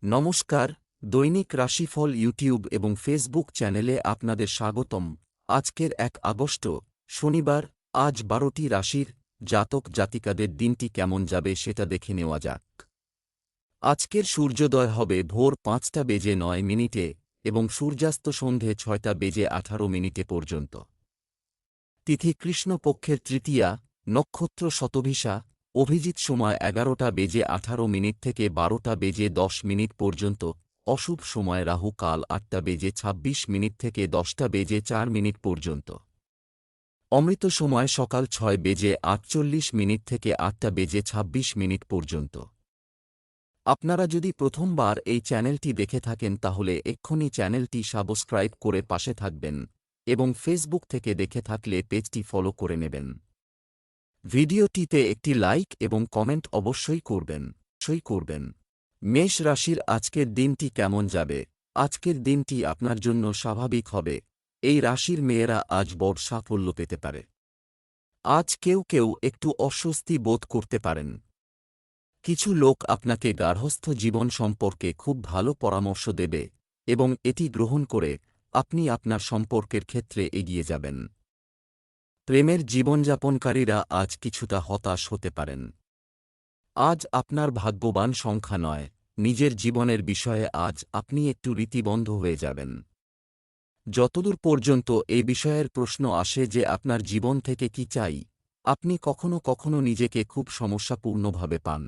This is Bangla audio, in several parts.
নমস্কার, দৈনিক রাশিফল ইউটিউব এবং ফেসবুক চ্যানেলে আপনাদের স্বাগতম। আজকের ১ আগস্ট শনিবার। আজ ১২টি রাশির জাতক জাতিকাদের দিনটি কেমন যাবে সেটা দেখে নেওয়া যাক। আজকের সূর্যোদয় হবে ভোর ৫টা বেজে ৯ মিনিটে এবং সূর্যাস্ত সন্ধে ৬টা বেজে ১৮ মিনিটে পর্যন্ত। তিথি কৃষ্ণপক্ষের তৃতীয়া, নক্ষত্র শতভিষা, অভিজিৎ সময় ১১টা বেজে ১৮ মিনিট থেকে ১২টা বেজে ১০ মিনিট পর্যন্ত, অশুভ সময় রাহু কাল ৮টা বেজে ২৬ মিনিট থেকে ১০টা বেজে ৪ মিনিট পর্যন্ত, অমৃত সময় সকাল ৬ বেজে ৪৮ মিনিট থেকে ৮টা বেজে ২৬ মিনিট পর্যন্ত। আপনারা যদি প্রথমবার এই চ্যানেলটি দেখে থাকেন তাহলে এক্ষুনি চ্যানেলটি সাবস্ক্রাইব করে পাশে থাকবেন এবং ফেসবুক থেকে দেখে থাকলে পেজটি ফলো করে নেবেন। ভিডিওটিতে একটি লাইক এবং কমেন্ট অবশ্যই করবেন। মেষ রাশির আজকের দিনটি কেমন যাবে? আজকের দিনটি আপনার জন্য স্বাভাবিক হবে। এই রাশির মেয়েরা আজ বড় সাফল্য পেতে পারে। আজ কেউ একটু অস্বস্তি বোধ করতে পারেন। কিছু লোক আপনাকে গার্হস্থ্য জীবন সম্পর্কে খুব ভালো পরামর্শ দেবে এবং এটি গ্রহণ করে আপনি আপনার সম্পর্কের ক্ষেত্রে এগিয়ে যাবেন। প্রেমের জীবনযাপনকারীরা আজ কিছুটা হতাশ হতে পারেন। আজ আপনার ভাগ্যবান সংখ্যা নয়, নিজের জীবনের বিষয়ে আজ আপনি একটু রীতিবদ্ধ হয়ে যাবেন। যতদূর পর্যন্ত এই বিষয়ের প্রশ্ন আসে যে আপনার জীবন থেকে কি চাই, আপনি কখনো নিজেকে খুব সমস্যাপূর্ণভাবে পান।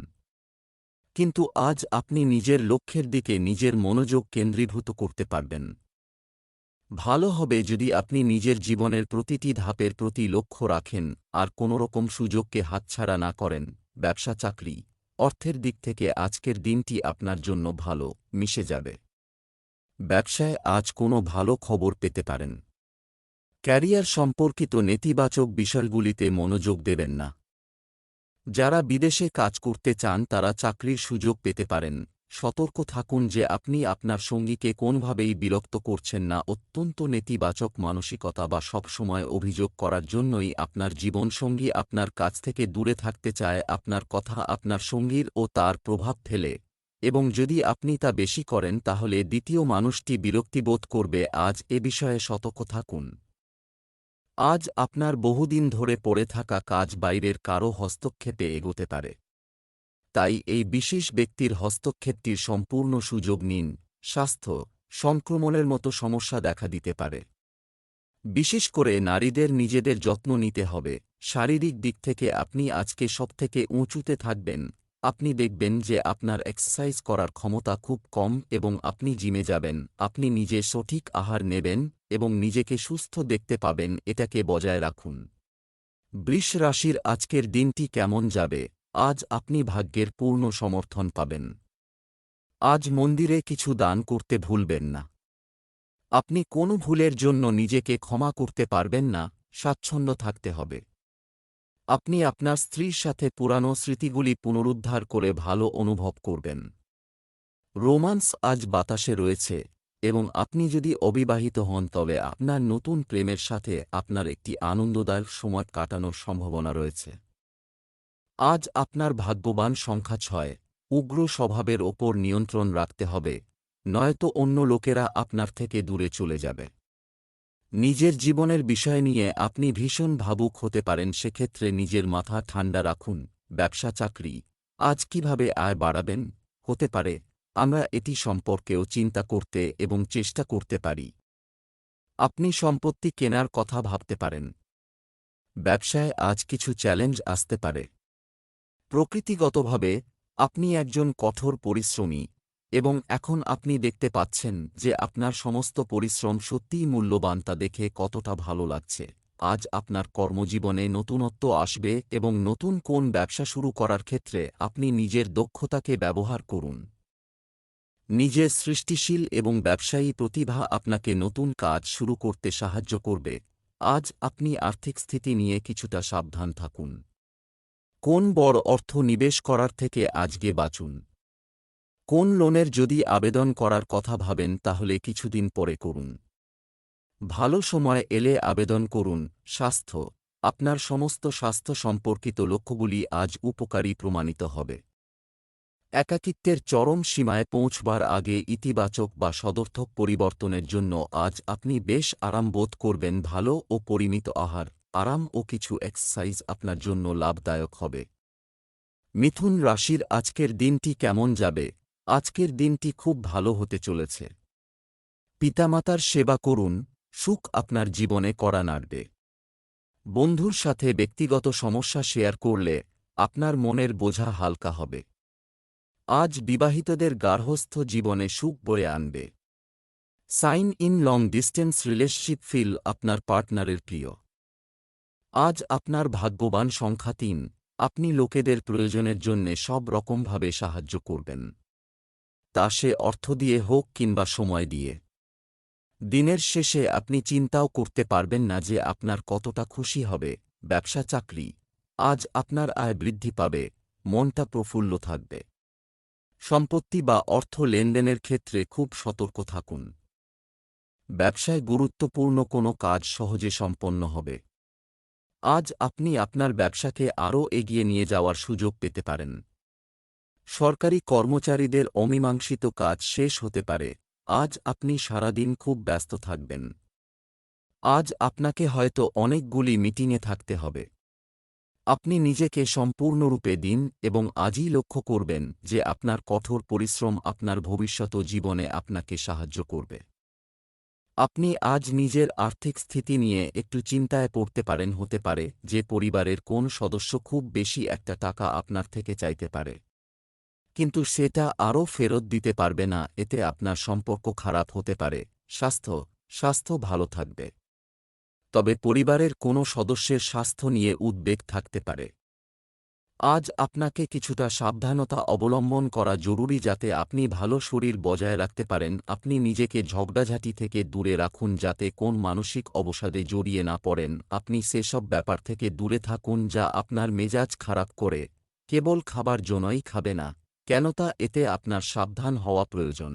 কিন্তু আজ আপনি নিজের লক্ষ্যের দিকে নিজের মনোযোগ কেন্দ্রীভূত করতে পারবেন। ভালো হবে যদি আপনি নিজের জীবনের প্রতিটি ধাপের প্রতি লক্ষ্য রাখেন আর কোনোরকম সুযোগকে হাতছাড়া না করেন। ব্যবসা চাকরি, অর্থের দিক থেকে আজকের দিনটি আপনার জন্য ভালো মিশে যাবে। ব্যবসায় আজ কোনো ভালো খবর পেতে পারেন। ক্যারিয়ার সম্পর্কিত নেতিবাচক বিষয়গুলিতে মনোযোগ দেবেন না। যারা বিদেশে কাজ করতে চান তারা চাকরির সুযোগ পেতে পারেন। সতর্ক থাকুন যে আপনি আপনার সঙ্গীকে কোনোভাবেই বিরক্ত করছেন না। অত্যন্ত নেতিবাচক মানসিকতা বা সবসময় অভিযোগ করার জন্যই আপনার জীবনসঙ্গী আপনার কাছ থেকে দূরে থাকতে চায়। আপনার কথা আপনার সঙ্গীর ও তার প্রভাব ফেলে এবং যদি আপনি তা বেশি করেন তাহলে দ্বিতীয় মানুষটি বিরক্তিবোধ করবে। আজ এ বিষয়ে সতর্ক থাকুন। আজ আপনার বহুদিন ধরে পড়ে থাকা কাজ বাইরের কারও হস্তক্ষেপে এগোতে পারে। তাই এই বিশেষ ব্যক্তির হস্তক্ষেপটির সম্পূর্ণ সুযোগ নিন। স্বাস্থ্য সংক্রমণের মতো সমস্যা দেখা দিতে পারে। বিশেষ করে নারীদের নিজেদের যত্ন নিতে হবে। শারীরিক দিক থেকে আপনি আজকে সবথেকে উঁচুতে থাকবেন। আপনি দেখবেন যে আপনার এক্সারসাইজ করার ক্ষমতা খুব কম এবং আপনি জিমে যাবেন। আপনি নিজে সঠিক আহার নেবেন এবং নিজেকে সুস্থ দেখতে পাবেন। এটাকে বজায় রাখুন। বৃষ রাশির আজকের দিনটি কেমন যাবে? আজ আপনি ভাগ্যের পূর্ণ সমর্থন পাবেন। আজ মন্দিরে কিছু দান করতে ভুলবেন না। আপনি কোনো ভুলের জন্য নিজেকে ক্ষমা করতে পারবেন না। স্বাচ্ছন্দ্য থাকতে হবে। আপনি আপনার স্ত্রীর সাথে পুরানো স্মৃতিগুলি পুনরুদ্ধার করে ভালো অনুভব করবেন। রোমান্স আজ বাতাসে রয়েছে এবং আপনি যদি অবিবাহিত হন তবে আপনার নতুন প্রেমের সাথে আপনার একটি আনন্দদায়ক সময় কাটানোর সম্ভাবনা রয়েছে। আজ আপনার ভাগ্যবান সংখ্যা ৬। উগ্র স্বভাবের ওপর নিয়ন্ত্রণ রাখতে হবে, নয়তো অন্য লোকেরা আপনার থেকে দূরে চলে যাবে। নিজের জীবনের বিষয় নিয়ে আপনি ভীষণ ভাবুক হতে পারেন, সেক্ষেত্রে নিজের মাথা ঠান্ডা রাখুন। ব্যবসা চাকরি আজ কিভাবে আয় বাড়াবেন? হতে পারে আমরা এটি সম্পর্কেও চিন্তা করতে এবং চেষ্টা করতে পারি। আপনি সম্পত্তি কেনার কথা ভাবতে পারেন। ব্যবসায় আজ কিছু চ্যালেঞ্জ আসতে পারে। প্রকৃতিগতভাবে আপনি একজন কঠোর পরিশ্রমী এবং এখন আপনি দেখতে পাচ্ছেন যে আপনার সমস্ত পরিশ্রম সত্যিই মূল্যবান। তা দেখে কতটা ভালো লাগছে। আজ আপনার কর্মজীবনে নতুনত্ব আসবে এবং নতুন কোন ব্যবসা শুরু করার ক্ষেত্রে আপনি নিজের দক্ষতাকে ব্যবহার করুন। নিজের সৃষ্টিশীল এবং ব্যবসায়ী প্রতিভা আপনাকে নতুন কাজ শুরু করতে সাহায্য করবে। আজ আপনি আর্থিক স্থিতি নিয়ে কিছুটা সাবধান থাকুন। কোন বড় অর্থ নিবেশ করার থেকে আজকে বাঁচুন। কোন লোনের যদি আবেদন করার কথা ভাবেন তাহলে কিছুদিন পরে করুন। ভালো সময় এলে আবেদন করুন। স্বাস্থ্য আপনার সমস্ত স্বাস্থ্য সম্পর্কিত লক্ষ্যগুলি আজ উপকারী প্রমাণিত হবে। একাকিত্বের চরম সীমায় পৌঁছবার আগে ইতিবাচক বা সদর্থক পরিবর্তনের জন্য আজ আপনি বেশ আরাম বোধ করবেন। ভালো ও পরিমিত আহার, আরাম ও কিছু এক্সারসাইজ আপনার জন্য লাভদায়ক হবে। মিথুন রাশির আজকের দিনটি কেমন যাবে? আজকের দিনটি খুব ভালো হতে চলেছে। পিতামাতার সেবা করুন, সুখ আপনার জীবনে কড়া নাড়বে। বন্ধুর সাথে ব্যক্তিগত সমস্যা শেয়ার করলে আপনার মনের বোঝা হালকা হবে। আজ বিবাহিতদের গার্হস্থ্য জীবনে সুখ বয়ে আনবে। Sign in long distance relationship feel আপনার পার্টনারের প্রিয়। আজ আপনার ভাগ্যবান সংখ্যা ৩। আপনি লোকেদের প্রয়োজনের জন্যে সব রকমভাবে সাহায্য করবেন, তা সে অর্থ দিয়ে হোক কিংবা সময় দিয়ে। দিনের শেষে আপনি চিন্তাও করতে পারবেন না যে আপনার কতটা খুশি হবে। ব্যবসা চাকরি, আজ আপনার আয় বৃদ্ধি পাবে, মনটা প্রফুল্ল থাকবে। সম্পত্তি বা অর্থ লেনদেনের ক্ষেত্রে খুব সতর্ক থাকুন। ব্যবসায় গুরুত্বপূর্ণ কোনো কাজ সহজে সম্পন্ন হবে। আজ আপনি আপনার ব্যবসাকে আরও এগিয়ে নিয়ে যাওয়ার সুযোগ পেতে পারেন। সরকারি কর্মচারীদের অমীমাংসিত কাজ শেষ হতে পারে। আজ আপনি সারাদিন খুব ব্যস্ত থাকবেন। আজ আপনাকে হয়তো অনেকগুলি মিটিংয়ে থাকতে হবে। আপনি নিজেকে সম্পূর্ণরূপে দিন এবং আজই লক্ষ্য করবেন যে আপনার কঠোর পরিশ্রম আপনার ভবিষ্যৎ জীবনে আপনাকে সাহায্য করবে। আপনি আজ নিজের আর্থিক স্থিতি নিয়ে একটু চিন্তায় পড়তে পারেন। হতে পারে যে পরিবারের কোন সদস্য খুব বেশি একটা টাকা আপনার থেকে চাইতে পারে, কিন্তু সেটা আরও ফেরত দিতে পারবে না। এতে আপনার সম্পর্ক খারাপ হতে পারে। স্বাস্থ্য ভালো থাকবে, তবে পরিবারের কোনো সদস্যের স্বাস্থ্য নিয়ে উদ্বেগ থাকতে পারে। আজ আপনাকে কিছুটা সাবধানতা অবলম্বন করা জরুরি যাতে আপনি ভালো শরীর বজায় রাখতে পারেন। আপনি নিজেকে ঝগড়াঝাঁটি থেকে দূরে রাখুন যাতে কোন মানসিক অবসাদে জড়িয়ে না পড়েন। আপনি সেসব ব্যাপার থেকে দূরে থাকুন যা আপনার মেজাজ খারাপ করে। কেবল খাবার জন্যই খাবে না, কেননা এতে আপনার সাবধান হওয়া প্রয়োজন।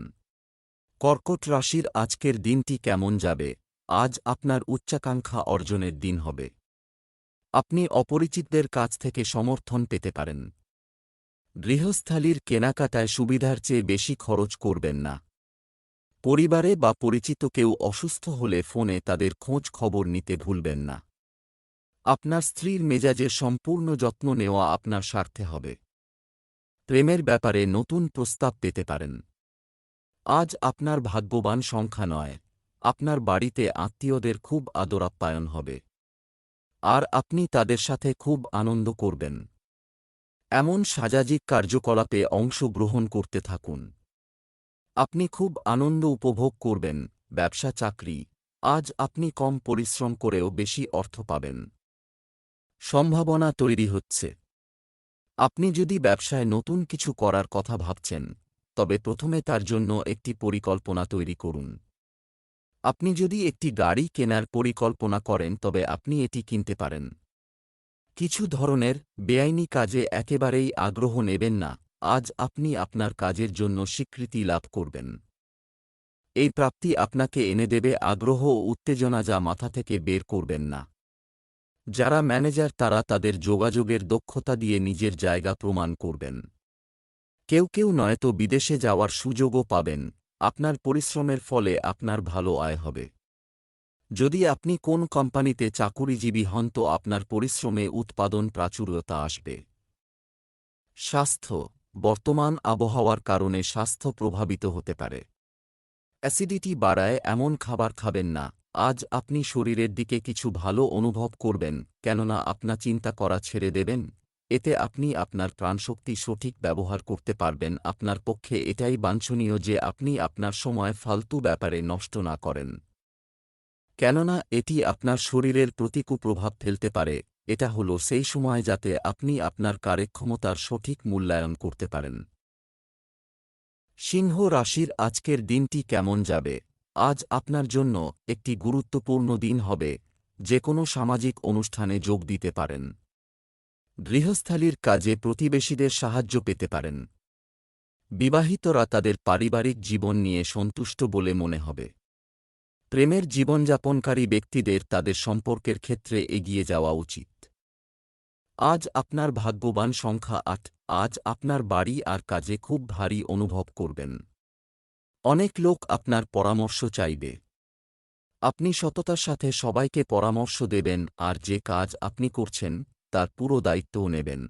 কর্কট রাশির আজকের দিনটি কেমন যাবে? আজ আপনার উচ্চাকাঙ্ক্ষা অর্জনের দিন হবে। আপনি অপরিচিতদের কাছ থেকে সমর্থন পেতে পারেন। গৃহস্থালির কেনাকাটায় সুবিধার চেয়ে বেশি খরচ করবেন না। পরিবারে বা পরিচিত কেউ অসুস্থ হলে ফোনে তাদের খোঁজ খবর নিতে ভুলবেন না। আপনার স্ত্রীর মেজাজের সম্পূর্ণ যত্ন নেওয়া আপনার স্বার্থে হবে। প্রেমের ব্যাপারে নতুন প্রস্তাব পেতে পারেন। আজ আপনার ভাগ্যবান সংখ্যা ৯। আপনার বাড়িতে আত্মীয়দের খুব আদর আপ্যায়ন হবে, আর আপনি তাদের সাথে খুব আনন্দ করবেন। এমন সামাজিক কার্যকলাপে অংশগ্রহণ করতে থাকুন। আপনি খুব আনন্দ উপভোগ করবেন। ব্যবসা চাকরি, আজ আপনি কম পরিশ্রম করেও বেশি অর্থ পাবেন। সম্ভাবনা তৈরি হচ্ছে। আপনি যদি ব্যবসায় নতুন কিছু করার কথা ভাবছেন, তবে প্রথমে তার জন্য একটি পরিকল্পনা তৈরি করুন। আপনি যদি একটি গাড়ি কেনার পরিকল্পনা করেন তবে আপনি এটি কিনতে পারেন। কিছু ধরনের বেআইনি কাজে একেবারেই আগ্রহ নেবেন না। আজ আপনি আপনার কাজের জন্য স্বীকৃতি লাভ করবেন। এই প্রাপ্তি আপনাকে এনে দেবে আগ্রহ ও উত্তেজনা যা মাথা থেকে বের করবেন না। যারা ম্যানেজার তারা তাদের যোগাযোগের দক্ষতা দিয়ে নিজের জায়গা প্রমাণ করবেন। কেউ নয়তো বিদেশে যাওয়ার সুযোগও পাবেন। আপনার পরিশ্রমের ফলে আপনার ভালো আয় হবে। যদি আপনি কোন কোম্পানিতে চাকুরিজীবী হন তো আপনার পরিশ্রমে উৎপাদন প্রাচুর্যতা আসবে। স্বাস্থ্য, বর্তমান আবহাওয়ার কারণে স্বাস্থ্য প্রভাবিত হতে পারে। অ্যাসিডিটি বাড়ায় এমন খাবার খাবেন না। আজ আপনি শরীরের দিকে কিছু ভালো অনুভব করবেন, কেননা আপনার চিন্তা করা ছেড়ে দেবেন। এতে আপনি আপনার প্রাণশক্তি সঠিক ব্যবহার করতে পারবেন। আপনার পক্ষে এটাই বাঞ্ছনীয় যে আপনি আপনার সময় ফালতু ব্যাপারে নষ্ট না করেন, কেননা এটি আপনার শরীরের প্রতি কুপ্রভাব ফেলতে পারে। এটা হলো সেই সময় যাতে আপনি আপনার কার্যক্ষমতার সঠিক মূল্যায়ন করতে পারেন। সিংহ রাশির আজকের দিনটি কেমন যাবে? আজ আপনার জন্য একটি গুরুত্বপূর্ণ দিন হবে। যে কোনো সামাজিক অনুষ্ঠানে যোগ দিতে পারেন। গৃহস্থালির কাজে প্রতিবেশীদের সাহায্য পেতে পারেন। বিবাহিতরা তাদের পারিবারিক জীবন নিয়ে সন্তুষ্ট বলে মনে হবে। প্রেমের জীবনযাপনকারী ব্যক্তিদের তাদের সম্পর্কের ক্ষেত্রে এগিয়ে যাওয়া উচিত। আজ আপনার ভাগ্যবান সংখ্যা ৮। আজ আপনার বাড়ি আর কাজে খুব ভারী অনুভব করবেন। অনেক লোক আপনার পরামর্শ চাইবে। আপনি সততার সাথে সবাইকে পরামর্শ দেবেন আর যে কাজ আপনি করছেন তার পুরো দায়িত্বও নেবেন।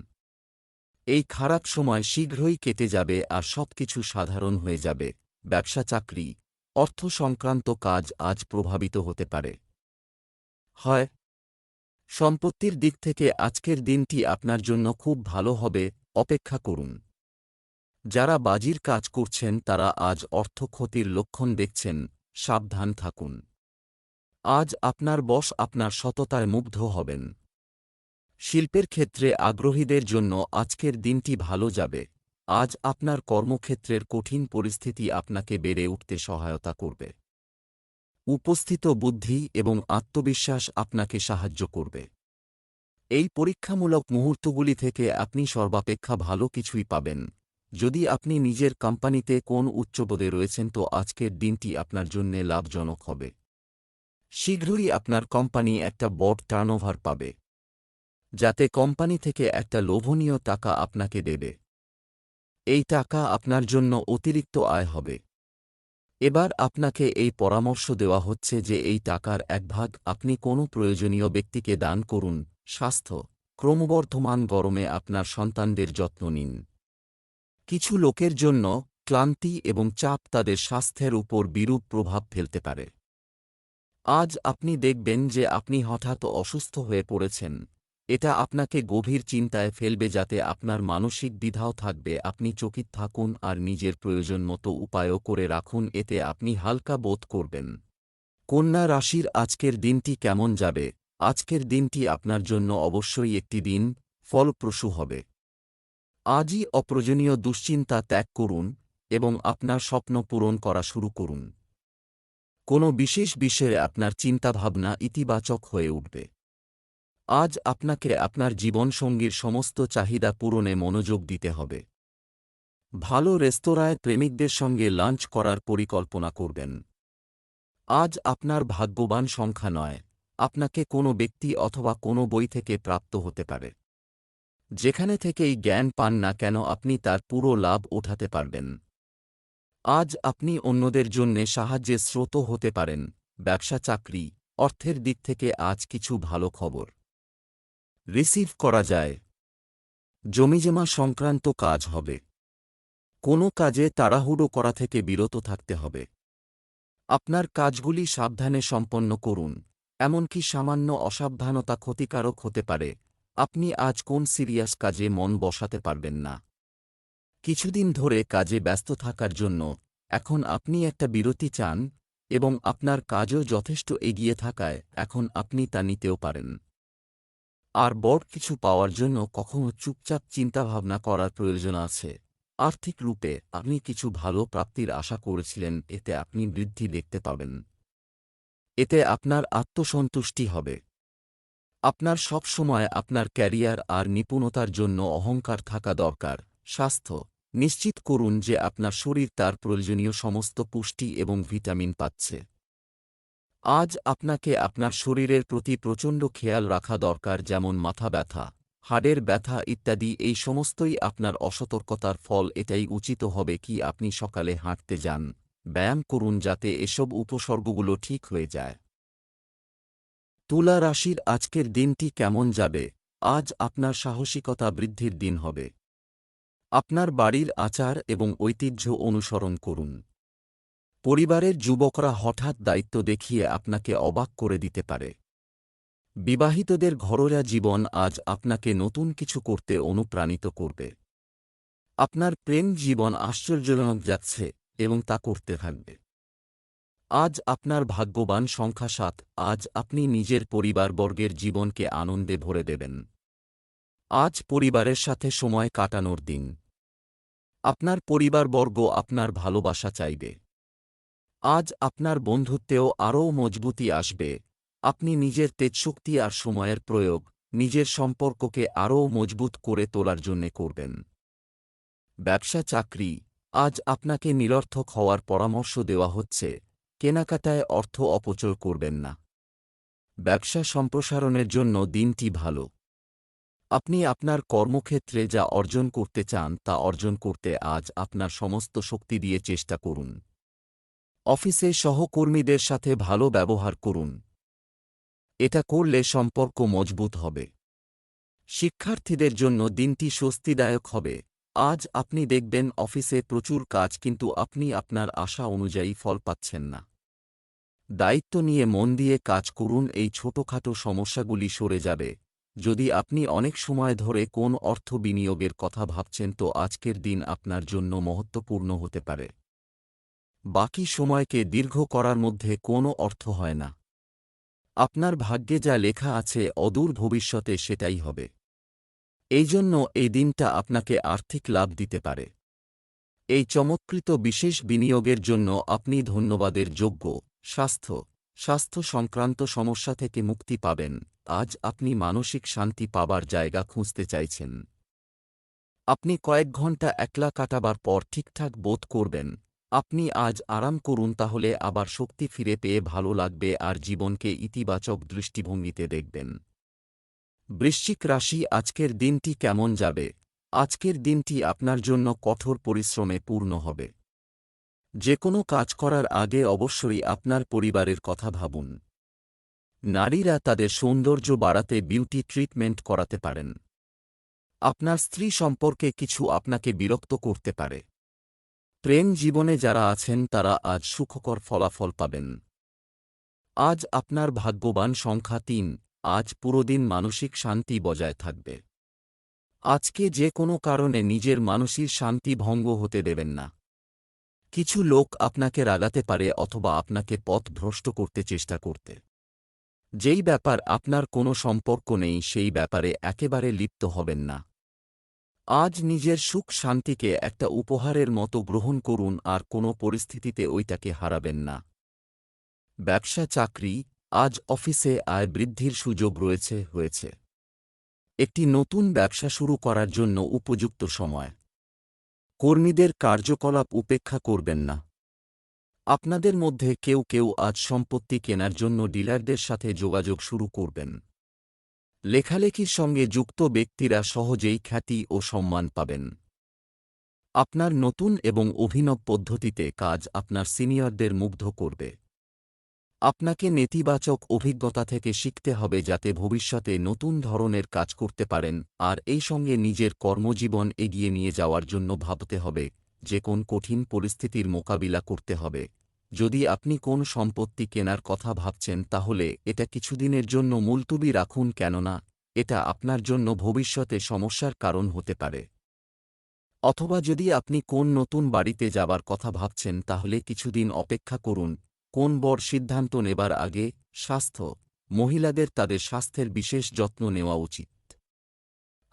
এই খারাপ সময় শীঘ্রই কেটে যাবে আর সবকিছু সাধারণ হয়ে যাবে। ব্যবসা, চাকরি, অর্থ সংক্রান্ত কাজ আজ প্রভাবিত হতে পারে। হয় সম্পত্তির দিক থেকে আজকের দিনটি আপনার জন্য খুব ভালো হবে, অপেক্ষা করুন। যারা বাজির কাজ করছেন তারা আজ অর্থ ক্ষতির লক্ষণ দেখছেন, সাবধান থাকুন। আজ আপনার বস আপনার সততায় মুগ্ধ হবেন। শিল্পের ক্ষেত্রে আগ্রহীদের জন্য আজকের দিনটি ভালো যাবে। আজ আপনার কর্মক্ষেত্রের কঠিন পরিস্থিতি আপনাকে বেড়ে উঠতে সহায়তা করবে। উপস্থিত বুদ্ধি এবং আত্মবিশ্বাস আপনাকে সাহায্য করবে। এই পরীক্ষামূলক মুহূর্তগুলি থেকে আপনি সর্বাপেক্ষা ভালো কিছুই পাবেন। যদি আপনি নিজের কোম্পানিতে কোন উচ্চপদে রয়েছেন তো আজকের দিনটি আপনার জন্যে লাভজনক হবে। শীঘ্রই আপনার কোম্পানি একটা বড় টার্নওভার পাবে, যাতে কোম্পানি থেকে একটা লোভনীয় টাকা আপনাকে দেবে। এই টাকা আপনার জন্য অতিরিক্ত আয় হবে। এবার আপনাকে এই পরামর্শ দেওয়া হচ্ছে যে এই টাকার এক ভাগ আপনি কোনো প্রয়োজনীয় ব্যক্তিকে দান করুন। স্বাস্থ্য, ক্রমবর্ধমান গরমে আপনার সন্তানদের যত্ন নিন। কিছু লোকের জন্য ক্লান্তি এবং চাপ তাদের স্বাস্থ্যের উপর বিরূপ প্রভাব ফেলতে পারে। আজ আপনি দেখবেন যে আপনি হঠাৎ অসুস্থ হয়ে পড়েছেন। এটা আপনাকে গভীর চিন্তায় ফেলবে, যাতে আপনার মানসিক দ্বিধাও থাকবে। আপনি চকিত থাকুন আর নিজের প্রয়োজন মতো উপায়ও করে রাখুন, এতে আপনি হালকা বোধ করবেন। কন্যা রাশির আজকের দিনটি কেমন যাবে? আজকের দিনটি আপনার জন্য অবশ্যই একটি দিন ফলপ্রসূ হবে। আজই অপ্রয়োজনীয় দুশ্চিন্তা ত্যাগ করুন এবং আপনার স্বপ্ন পূরণ করা শুরু করুন। কোনো বিশেষ বিষয়ে আপনার চিন্তাভাবনা ইতিবাচক হয়ে উঠবে। আজ আপনাকে আপনার জীবনসঙ্গীর সমস্ত চাহিদা পূরণে মনোযোগ দিতে হবে। ভালো রেস্তোরাঁয় প্রেমিকদের সঙ্গে লাঞ্চ করার পরিকল্পনা করবেন। আজ আপনার ভাগ্যবান সংখ্যা নয়, আপনাকে কোনো ব্যক্তি অথবা কোনো বই থেকে প্রাপ্ত হতে পারে। যেখানে থেকেই জ্ঞান পান না কেন আপনি তার পুরো লাভ ওঠাতে পারবেন। আজ আপনি অন্যদের জন্যে সাহায্যের স্রোত হতে পারেন। ব্যবসা, চাকরি, অর্থের দিক থেকে আজ কিছু ভালো খবর রিসিভ করা যায়। জমিজমা সংক্রান্ত কাজ হবে। কোনো কাজে তাড়াহুড়ো করা থেকে বিরত থাকতে হবে। আপনার কাজগুলি সাবধানে সম্পন্ন করুন, এমনকি সামান্য অসাবধানতা ক্ষতিকারক হতে পারে। আপনি আজ কোন সিরিয়াস কাজে মন বসাতে পারবেন না। কিছুদিন ধরে কাজে ব্যস্ত থাকার জন্য এখন আপনি একটা বিরতি চান এবং আপনার কাজও যথেষ্ট এগিয়ে থাকায় এখন আপনি তা নিতেও পারেন। আর বড় কিছু পাওয়ার জন্য কখনো চুপচাপ চিন্তাভাবনা করার প্রয়োজন আছে। আর্থিক রূপে আপনি কিছু ভালো প্রাপ্তির আশা করেছিলেন, এতে আপনি বৃদ্ধি দেখতে পাবেন। এতে আপনার আত্মসন্তুষ্টি হবে। আপনার সব সময় আপনার ক্যারিয়ার আর নিপুণতার জন্য অহংকার থাকা দরকার। স্বাস্থ্য, নিশ্চিত করুন যে আপনার শরীর তার প্রয়োজনীয় সমস্ত পুষ্টি এবং ভিটামিন পাচ্ছে। আজ আপনাকে আপনার শরীরের প্রতি প্রচণ্ড খেয়াল রাখা দরকার, যেমন মাথা ব্যথা, হাড়ের ব্যথা ইত্যাদি। এই সমস্তই আপনার অসতর্কতার ফল। এটাই উচিত হবে কি আপনি সকালে হাঁটতে যান, ব্যায়াম করুন, যাতে এসব উপসর্গগুলো ঠিক হয়ে যায়। তুলা রাশির আজকের দিনটি কেমন যাবে? আজ আপনার সাহসিকতা বৃদ্ধির দিন হবে। আপনার বাড়ির আচার এবং ঐতিহ্য অনুসরণ করুন। পরিবারের যুবকরা হঠাৎ দায়িত্ব দেখিয়ে আপনাকে অবাক করে দিতে পারে। বিবাহিতদের ঘরোয়া জীবন আজ আপনাকে নতুন কিছু করতে অনুপ্রাণিত করবে। আপনার প্রেম জীবন আশ্চর্যজনক যাচ্ছে এবং তা করতে থাকবে। আজ আপনার ভাগ্যবান সংখ্যা ৭। আজ আপনি নিজের পরিবারবর্গের জীবনকে আনন্দে ভরে দেবেন। আজ পরিবারের সাথে সময় কাটানোর দিন। আপনার পরিবারবর্গ আপনার ভালোবাসা চাইবে। আজ আপনার বন্ধুত্বেও আরও মজবুতি আসবে। আপনি নিজের তেজশক্তি আর সময়ের প্রয়োগ নিজের সম্পর্ককে আরও মজবুত করে তোলার জন্যে করবেন। ব্যবসা, চাকরি, আজ আপনাকে নিরর্থক হওয়ার পরামর্শ দেওয়া হচ্ছে। কেনাকাটায় অর্থ অপচয় করবেন না। ব্যবসা সম্প্রসারণের জন্য দিনটি ভালো। আপনি আপনার কর্মক্ষেত্রে যা অর্জন করতে চান তা অর্জন করতে আজ আপনার সমস্ত শক্তি দিয়ে চেষ্টা করুন। অফিসে সহকর্মীদের সাথে ভালো ব্যবহার করুন। এটা করলে সম্পর্ক মজবুত হবে। শিক্ষার্থীদের জন্য দিনটি স্বস্তিদায়ক হবে। আজ আপনি দেখবেন অফিসে প্রচুর কাজ, কিন্তু আপনি আপনার আশা অনুযায়ী ফল পাচ্ছেন না। দায়িত্ব নিয়ে মন দিয়ে কাজ করুন, এই ছোটখাটো সমস্যাগুলি সরে যাবে। যদি আপনি অনেক সময় ধরে কোন অর্থ বিনিয়োগের কথা ভাবছেন, তো আজকের দিন আপনার জন্য মহত্বপূর্ণ হতে পারে। বাকি সময়কে দীর্ঘ করার মধ্যে কোনো অর্থ হয় না। আপনার ভাগ্যে যা লেখা আছে অদূর ভবিষ্যতে সেটাই হবে। এই জন্য এই দিনটা আপনাকে আর্থিক লাভ দিতে পারে। এই চমৎকৃত বিশেষ বিনিয়োগের জন্য আপনি ধন্যবাদের যোগ্য। স্বাস্থ্য সংক্রান্ত সমস্যা থেকে মুক্তি পাবেন। আজ আপনি মানসিক শান্তি পাবার জায়গা খুঁজতে চাইছেন। আপনি কয়েক ঘন্টা একলা কাটাবার পর ঠিকঠাক বোধ করবেন। আপনি আজ আরাম করুন, তাহলে আবার শক্তি ফিরে পেয়ে ভালো লাগবে আর জীবনকে ইতিবাচক দৃষ্টিভঙ্গিতে দেখবেন। বৃশ্চিক রাশি, আজকের দিনটি কেমন যাবে? আজকের দিনটি আপনার জন্য কঠোর পরিশ্রমে পূর্ণ হবে। যে কোনো কাজ করার আগে অবশ্যই আপনার পরিবারের কথা ভাবুন। নারীরা তাদের সৌন্দর্য বাড়াতে বিউটি ট্রিটমেন্ট করাতে পারেন। আপনার স্ত্রী সম্পর্কে কিছু আপনাকে বিরক্ত করতে পারে। প্রেম জীবনে যারা আছেন তারা আজ সুখকর ফলাফল পাবেন। আজ আপনার ভাগ্যবান সংখ্যা ৩। আজ পুরোদিন মানসিক শান্তি বজায় থাকবে। আজকে যে কোনো কারণে নিজের মানসিক শান্তি ভঙ্গ হতে দেবেন না। কিছু লোক আপনাকে রাগাতে পারে অথবা আপনাকে পথভ্রষ্ট করতে চেষ্টা করতে। যেই ব্যাপার আপনার কোনো সম্পর্ক নেই সেই ব্যাপারে একেবারে লিপ্ত হবেন না। আজ নিজের সুখ শান্তিকে একটা উপহারের মতো গ্রহণ করুন আর কোনো পরিস্থিতিতে ওইটাকে হারাবেন না। ব্যবসা চাকরি, আজ অফিসে আয় বৃদ্ধির সুযোগ হয়েছে। একটি নতুন ব্যবসা শুরু করার জন্য উপযুক্ত সময়। কর্মীদের কার্যকলাপ উপেক্ষা করবেন না। আপনাদের মধ্যে কেউ কেউ আজ সম্পত্তি কেনার জন্য ডিলারদের সাথে যোগাযোগ শুরু করবেন। লেখালেখির সঙ্গে যুক্ত ব্যক্তিরা সহজেই খ্যাতি ও সম্মান পাবেন। আপনার নতুন এবং অভিনব পদ্ধতিতে কাজ আপনার সিনিয়রদের মুগ্ধ করবে। আপনাকে নেতিবাচক অভিজ্ঞতা থেকে শিখতে হবে যাতে ভবিষ্যতে নতুন ধরনের কাজ করতে পারেন, আর এই সঙ্গে নিজের কর্মজীবন এগিয়ে নিয়ে যাওয়ার জন্য ভাবতে হবে যে কোন কঠিন পরিস্থিতির মোকাবিলা করতে হবে। যদি আপনি কোন সম্পত্তি কেনার কথা ভাবছেন তাহলে এটা কিছুদিনের জন্য মুলতুবি রাখুন, কেননা এটা আপনার জন্য ভবিষ্যতে সমস্যার কারণ হতে পারে। অথবা যদি আপনি কোন নতুন বাড়িতে যাবার কথা ভাবছেন তাহলে কিছুদিন অপেক্ষা করুন। কোন বড় সিদ্ধান্ত নেবার আগে মহিলাদের তাদের স্বাস্থ্যের বিশেষ যত্ন নেওয়া উচিত।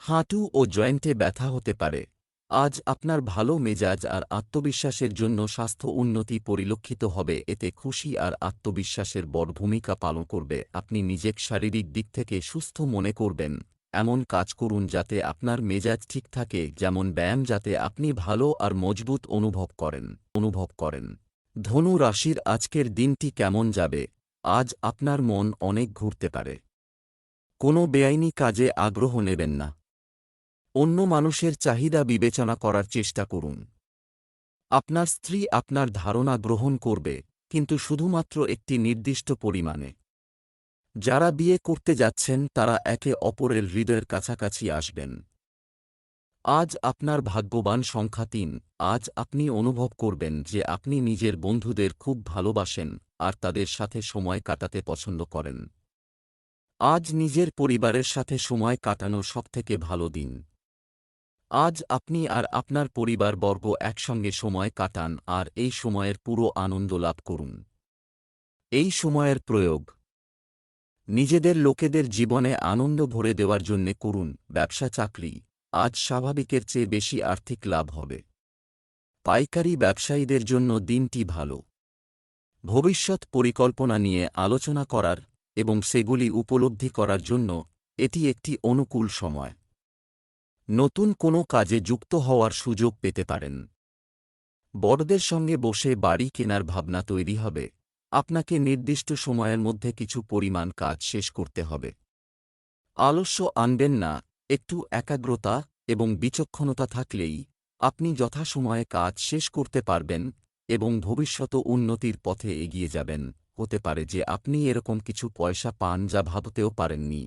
হাঁটু ও জয়েন্টে ব্যথা হতে পারে। আজ আপনার ভালো মেজাজ আর আত্মবিশ্বাসের জন্য স্বাস্থ্য উন্নতি পরিলক্ষিত হবে, এতে খুশি আর আত্মবিশ্বাসের বড় ভূমিকা পালন করবে। আপনি নিজেকে শারীরিক দিক থেকে সুস্থ মনে করবেন। এমন কাজ করুন যাতে আপনার মেজাজ ঠিক থাকে, যেমন ব্যায়াম, যাতে আপনি ভালো আর মজবুত অনুভব করেন। ধনু রাশির, আজকের দিনটি কেমন যাবে? আজ আপনার মন অনেক ঘুরতে পারে। কোনো বেআইনি কাজে আগ্রহ নেবেন না। অন্য মানুষের চাহিদা বিবেচনা করার চেষ্টা করুন। আপনার স্ত্রী আপনার ধারণা গ্রহণ করবে, কিন্তু শুধুমাত্র একটি নির্দিষ্ট পরিমাণে। যারা বিয়ে করতে যাচ্ছেন তারা একে অপরের হৃদয়ের কাছাকাছি আসবেন। আজ আপনার ভাগ্যবান সংখ্যা ৩। আজ আপনি অনুভব করবেন যে আপনি নিজের বন্ধুদের খুব ভালোবাসেন আর তাদের সাথে সময় কাটাতে পছন্দ করেন। আজ নিজের পরিবারের সাথে সময় কাটানো সবথেকে ভালো দিন। আজ আপনি আর আপনার পরিবারবর্গ একসঙ্গে সময় কাটান আর এই সময়ের পুরো আনন্দ লাভ করুন। এই সময়ের প্রয়োগ নিজেদের লোকেদের জীবনে আনন্দ ভরে দেওয়ার জন্যে করুন। ব্যবসা চাকরি, আজ স্বাভাবিকের চেয়ে বেশি আর্থিক লাভ হবে। পাইকারি ব্যবসায়ীদের জন্য দিনটি ভালো। ভবিষ্যৎ পরিকল্পনা নিয়ে আলোচনা করার এবং সেগুলি উপলব্ধি করার জন্য এটি একটি অনুকূল সময়। নতুন কোনো কাজে যুক্ত হওয়ার সুযোগ পেতে পারেন। বড়দের সঙ্গে বসে বাড়ি কেনার ভাবনা তৈরি হবে। আপনাকে নির্দিষ্ট সময়ের মধ্যে কিছু পরিমাণ কাজ শেষ করতে হবে। আলস্য আনবেন না, একটু একাগ্রতা এবং বিচক্ষণতা থাকলেই আপনি যথাসময়ে কাজ শেষ করতে পারবেন এবং ভবিষ্যত উন্নতির পথে এগিয়ে যাবেন। হতে পারে যে আপনি এরকম কিছু পয়সা পান যা ভাবতেও পারেননি।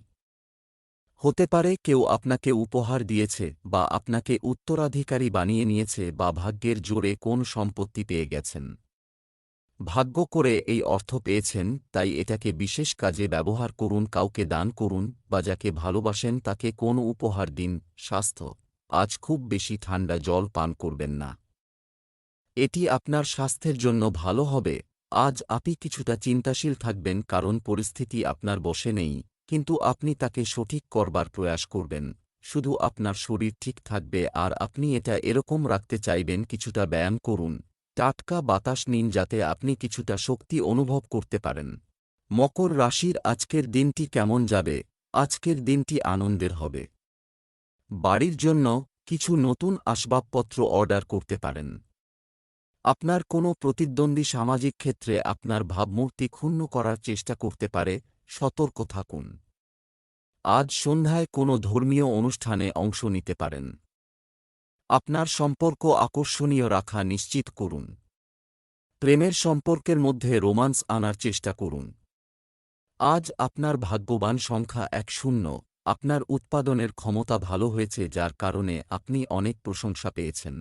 হতে পারে কেউ আপনাকে উপহার দিয়েছে বা আপনাকে উত্তরাধিকারী বানিয়ে নিয়েছে বা ভাগ্যের জোরে কোন সম্পত্তি পেয়ে গেছেন। ভাগ্য করে এই অর্থ পেয়েছেন, তাই এটাকে বিশেষ কাজে ব্যবহার করুন, কাউকে দান করুন বা যাকে ভালোবাসেন তাকে কোনো উপহার দিন। স্বাস্থ্য: আজ খুব বেশি ঠান্ডা জল পান করবেন না। এটি আপনার স্বাস্থ্যের জন্য ভালো হবে। আজ আপনি কিছুটা চিন্তাশীল থাকবেন কারণ পরিস্থিতি আপনার বশে নেই, কিন্তু আপনি তাকে সঠিক করবার প্রয়াস করবেন। শুধু আপনার শরীর ঠিক থাকবে আর আপনি এটা এরকম রাখতে চাইবেন। কিছুটা ব্যায়াম করুন, টাটকা বাতাস নিন যাতে আপনি কিছুটা শক্তি অনুভব করতে পারেন। মকর রাশির আজকের দিনটি কেমন যাবে? আজকের দিনটি আনন্দের হবে। বাড়ির জন্য কিছু নতুন আসবাবপত্র অর্ডার করতে পারেন। আপনার কোনো প্রতিদ্বন্দ্বী সামাজিক ক্ষেত্রে আপনার ভাবমূর্তি ক্ষুণ্ণ করার চেষ্টা করতে পারে, সতর্ক থাকুন। আজ সন্ধ্যায় কোনো ধর্মীয় অনুষ্ঠানে অংশ নিতে পারেন। আপনার সম্পর্ক আকর্ষণীয় রাখা নিশ্চিত করুন। প্রেমের সম্পর্কের মধ্যে রোমান্স আনার চেষ্টা করুন। আজ আপনার ভাগ্যবান সংখ্যা 10। আপনার উৎপাদনের ক্ষমতা ভালো হয়েছে যার কারণে আপনি অনেক প্রশংসা পেয়েছেন।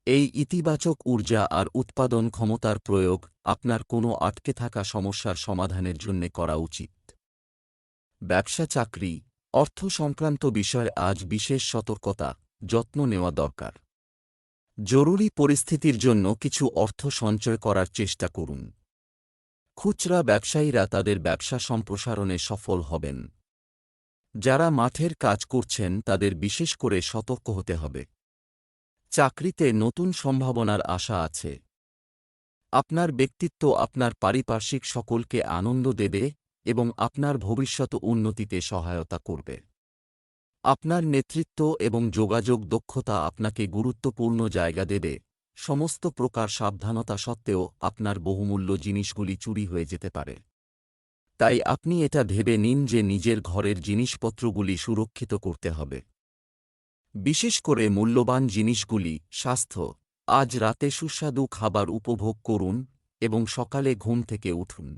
এই ইতিবাচক ঊর্জা আর উৎপাদন ক্ষমতার প্রয়োগ আপনার কোনো আটকে থাকা সমস্যার সমাধানের জন্য করা উচিত। ব্যবসা চাকরি অর্থ সংক্রান্ত বিষয়ে আজ বিশেষ সতর্কতা, যত্ন নেওয়া দরকার। জরুরি পরিস্থিতির জন্য কিছু অর্থ সঞ্চয় করার চেষ্টা করুন। খুচরা ব্যবসায়ীরা তাদের ব্যবসা সম্প্রসারণে সফল হবেন। যারা মাঠের কাজ করছেন তাদের বিশেষ করে সতর্ক হতে হবে। চাকরিতে নতুন সম্ভাবনার আশা আছে। আপনার ব্যক্তিত্ব আপনার পারিপার্শ্বিক সকলকে আনন্দ দেবে এবং আপনার ভবিষ্যৎ উন্নতিতে সহায়তা করবে। আপনার নেতৃত্ব এবং যোগাযোগ দক্ষতা আপনাকে গুরুত্বপূর্ণ জায়গা দেবে। সমস্ত প্রকার সাবধানতা সত্ত্বেও আপনার বহুমূল্য জিনিসগুলি চুরি হয়ে যেতে পারে। তাই আপনি এটা ভেবে নিন যে নিজের ঘরের জিনিসপত্রগুলি সুরক্ষিত করতে হবে। বিশেষ করে মূল্যবান জিনিসগুলি। স্বাস্থ্য: আজ রাতে সুস্বাদু খাবার উপভোগ করুন এবং সকালে ঘুম থেকে উঠুন।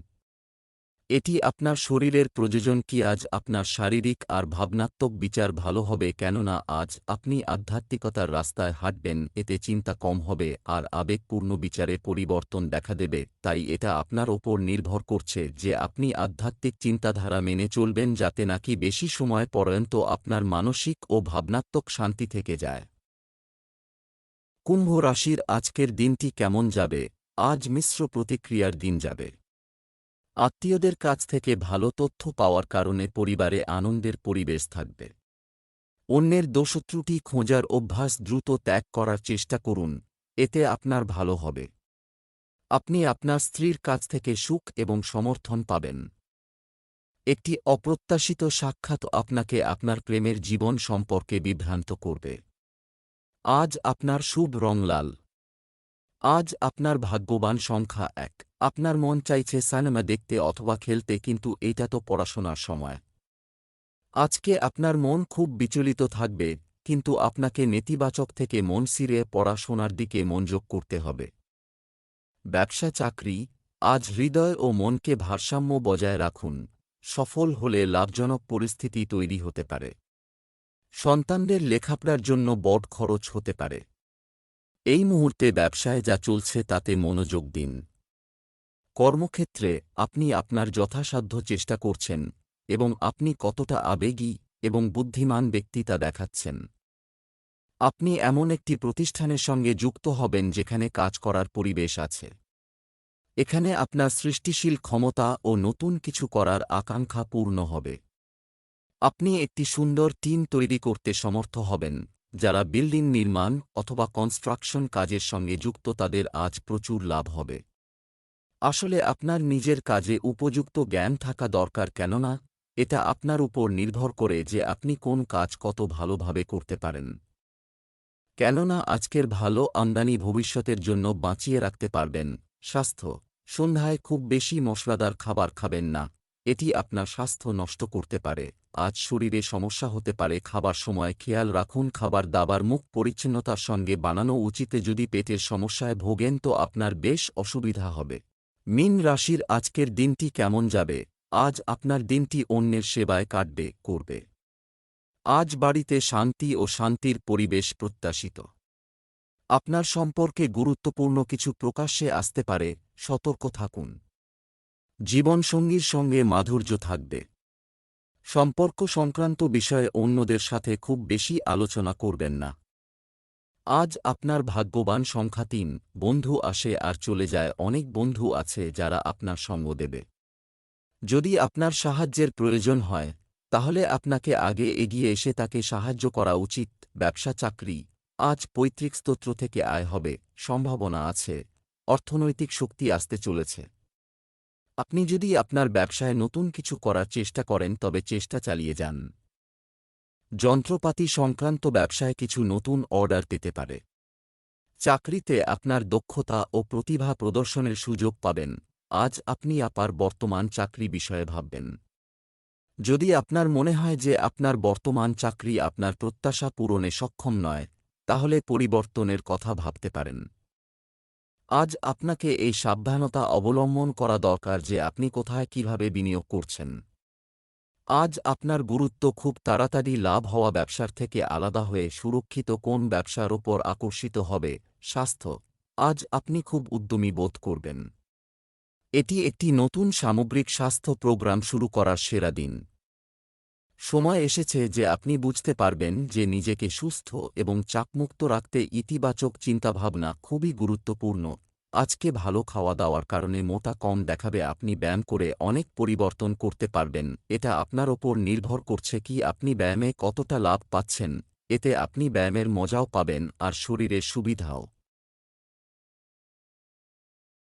এটি আপনার শরীরের প্রয়োজন। কি আজ আপনার শারীরিক আর ভাবনাত্মক বিচার ভালো হবে, কেননা আজ আপনি আধ্যাত্মিকতার রাস্তায় হাঁটবেন। এতে চিন্তা কম হবে আর আবেগপূর্ণ বিচারে পরিবর্তন দেখা দেবে। তাই এটা আপনার ওপর নির্ভর করছে যে আপনি আধ্যাত্মিক চিন্তাধারা মেনে চলবেন যাতে নাকি বেশি সময় পর্যন্ত আপনার মানসিক ও ভাবনাত্মক শান্তি থেকে যায়। কুম্ভ রাশির আজকের দিনটি কেমন যাবে? আজ মিশ্র প্রতিক্রিয়ার দিন যাবে। আত্মীয়দের কাছ থেকে ভালো তথ্য পাওয়ার কারণে পরিবারে আনন্দের পরিবেশ থাকবে। অন্যের দোষত্রুটি খোঁজার অভ্যাস দ্রুত ত্যাগ করার চেষ্টা করুন, এতে আপনার ভালো হবে। আপনি আপনার স্ত্রীর কাছ থেকে সুখ এবং সমর্থন পাবেন। একটি অপ্রত্যাশিত সাক্ষাৎ আপনাকে আপনার প্রেমের জীবন সম্পর্কে বিভ্রান্ত করবে। আজ আপনার শুভ রং লাল। আজ আপনার ভাগ্যবান সংখ্যা 1। আপনার মন চাইছে সিনেমা দেখতে অথবা খেলতে, কিন্তু এটা তো পড়াশোনার সময়। আজকে আপনার মন খুব বিচলিত থাকবে, কিন্তু আপনাকে নেতিবাচক থেকে মন ছিঁড়ে পড়াশোনার দিকে মনোযোগ করতে হবে। ব্যবসা চাকরি আজ হৃদয় ও মনকে ভারসাম্য বজায় রাখুন। সফল হলে লাভজনক পরিস্থিতি তৈরি হতে পারে। সন্তানদের লেখাপড়ার জন্য বড় খরচ হতে পারে। এই মুহূর্তে ব্যবসায় যা চলছে তাতে মনোযোগ দিন। কর্মক্ষেত্রে আপনি আপনার যথাসাধ্য চেষ্টা করছেন এবং আপনি কতটা আবেগী এবং বুদ্ধিমান ব্যক্তি তা দেখাচ্ছেন। আপনি এমন একটি প্রতিষ্ঠানের সঙ্গে যুক্ত হবেন যেখানে কাজ করার পরিবেশ আছে। এখানে আপনার সৃষ্টিশীল ক্ষমতা ও নতুন কিছু করার আকাঙ্ক্ষা পূর্ণ হবে। আপনি একটি সুন্দর টিম তৈরি করতে সমর্থ হবেন। যারা বিল্ডিং নির্মাণ অথবা কনস্ট্রাকশন কাজের সঙ্গে যুক্ত তাদের আজ প্রচুর লাভ হবে। আসলে আপনার নিজের কাজে উপযুক্ত জ্ঞান থাকা দরকার, কেননা এটা আপনার উপর নির্ভর করে যে আপনি কোন কাজ কত ভালোভাবে করতে পারেন। কেননা আজকের ভালো আমদানি ভবিষ্যতের জন্য বাঁচিয়ে রাখতে পারবেন। স্বাস্থ্য: সন্ধ্যায় খুব বেশি মশলাদার খাবার খাবেন না, এটি আপনার স্বাস্থ্য নষ্ট করতে পারে। আজ শরীরে সমস্যা হতে পারে। খাবার সময় খেয়াল রাখুন, খাবার দাবার মুখ পরিচ্ছন্নতার সঙ্গে বানানো উচিত। যদি পেটের সমস্যায় ভোগেন তো আপনার বেশ অসুবিধা হবে। মীন রাশির আজকের দিনটি কেমন যাবে? আজ আপনার দিনটি অন্যের সেবায় করবে। আজ বাড়িতে শান্তি ও শান্তির পরিবেশ প্রত্যাশিত। আপনার সম্পর্কে গুরুত্বপূর্ণ কিছু প্রকাশ্যে আসতে পারে, সতর্ক থাকুন। জীবনসঙ্গীর সঙ্গে মাধুর্য থাকবে। সম্পর্ক সংক্রান্ত বিষয়ে অন্যদের সাথে খুব বেশি আলোচনা করবেন না। আজ আপনার ভাগ্যবান সংখ্যা ৩। বন্ধু আসে আর চলে যায়। অনেক বন্ধু আছে যারা আপনার সঙ্গ দেবে। যদি আপনার সাহায্যের প্রয়োজন হয় তাহলে আপনাকে আগে এগিয়ে এসে তাকে সাহায্য করা উচিত। ব্যবসা চাকরি, আজ পৈতৃক স্তোত্র থেকে আয় হবে, সম্ভাবনা আছে। অর্থনৈতিক শক্তি আসতে চলেছে। আপনি যদি আপনার ব্যবসায় নতুন কিছু করার চেষ্টা করেন তবে চেষ্টা চালিয়ে যান। যন্ত্রপাতি সংক্রান্ত ব্যবসায় কিছু নতুন অর্ডার পেতে পারে। চাকরিতে আপনার দক্ষতা ও প্রতিভা প্রদর্শনের সুযোগ পাবেন। আজ আপনি আপনার বর্তমান চাকরি বিষয়ে ভাববেন। যদি আপনার মনে হয় যে আপনার বর্তমান চাকরি আপনার প্রত্যাশা পূরণে সক্ষম নয়, তাহলে পরিবর্তনের কথা ভাবতে পারেন। আজ আপনাকে এই সাবধানতা অবলম্বন করা দরকার যে আপনি কোথায় কিভাবে বিনিয়োগ করছেন। আজ আপনার গুরুত্ব খুব তাড়াতাড়ি লাভ হওয়া ব্যবসার থেকে আলাদা হয়ে সুরক্ষিত কোন ব্যবসার ওপর আকর্ষিত হবে। স্বাস্থ্য, আজ আপনি খুব উদ্যমী বোধ করবেন। এটি একটি নতুন সামগ্রিক স্বাস্থ্য প্রোগ্রাম শুরু করার সেরা দিন। সময় এসেছে যে আপনি বুঝতে পারবেন যে নিজেকে সুস্থ এবং চাপমুক্ত রাখতে ইতিবাচক চিন্তাভাবনা খুবই গুরুত্বপূর্ণ। আজকে ভালো খাওয়া দাওয়ার কারণে মোটা কম দেখাবে। আপনি ব্যায়াম করে অনেক পরিবর্তন করতে পারবেন। এটা আপনার ওপর নির্ভর করছে কি আপনি ব্যায়ামে কতটা লাভ পাচ্ছেন। এতে আপনি ব্যায়ামের মজাও পাবেন আর শরীরের সুবিধাও।